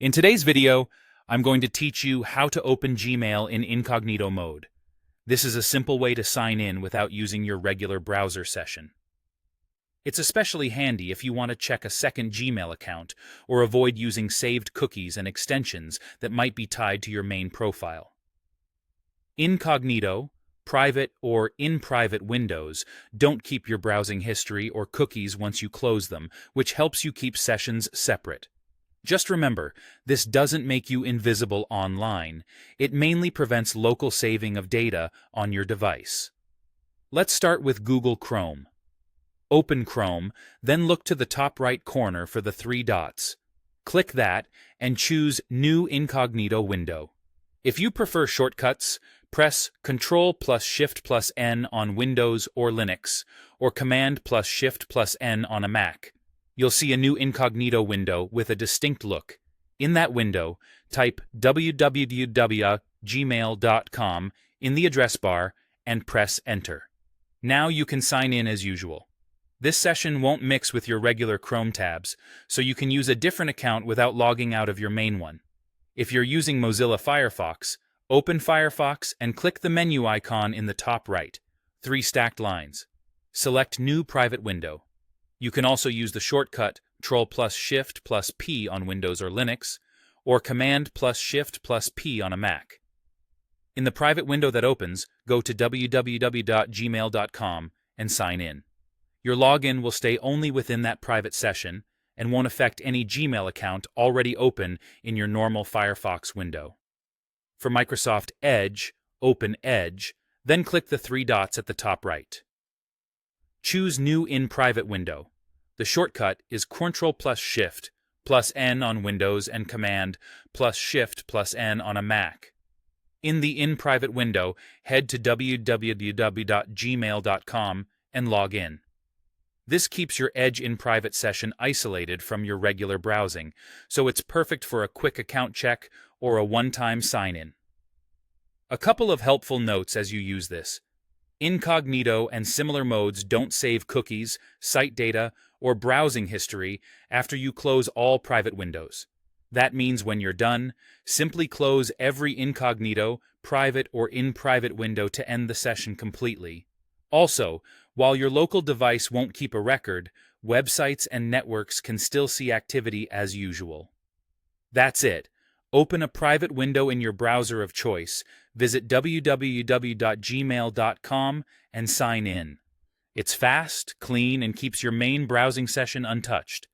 In today's video, I'm going to teach you how to open Gmail in incognito mode. This is a simple way to sign in without using your regular browser session. It's especially handy if you want to check a second Gmail account or avoid using saved cookies and extensions that might be tied to your main profile. Incognito, private, or in private windows don't keep your browsing history or cookies once you close them, which helps you keep sessions separate. Just remember, this doesn't make you invisible online. It mainly prevents local saving of data on your device. Let's start with Google Chrome. Open Chrome, then look to the top right corner for the three dots. Click that and choose New Incognito Window. If you prefer shortcuts, press Ctrl+Shift+N on Windows or Linux, or Command+Shift+N on a Mac. You'll see a new incognito window with a distinct look. In that window, type www.gmail.com in the address bar and press Enter. Now you can sign in as usual. This session won't mix with your regular Chrome tabs, so you can use a different account without logging out of your main one. If you're using Mozilla Firefox, open Firefox and click the menu icon in the top right, 3 stacked lines. Select New Private Window. You can also use the shortcut Ctrl+Shift+P on Windows or Linux, or Command+Shift+P on a Mac. In the private window that opens, go to www.gmail.com and sign in. Your login will stay only within that private session and won't affect any Gmail account already open in your normal Firefox window. For Microsoft Edge, open Edge, then click the 3 dots at the top right. Choose New in Private Window. The shortcut is Ctrl+Shift+N on Windows and Command+Shift+N on a Mac. In the In Private window, head to www.gmail.com and log in. This keeps your Edge in Private session isolated from your regular browsing, so it's perfect for a quick account check or a one-time sign-in. A couple of helpful notes as you use this. Incognito and similar modes don't save cookies, site data, or browsing history after you close all private windows. That means when you're done, simply close every incognito, private, or in private window to end the session completely. Also, while your local device won't keep a record, websites and networks can still see activity as usual. That's it. Open a private window in your browser of choice, visit www.gmail.com, and sign in. It's fast, clean, and keeps your main browsing session untouched.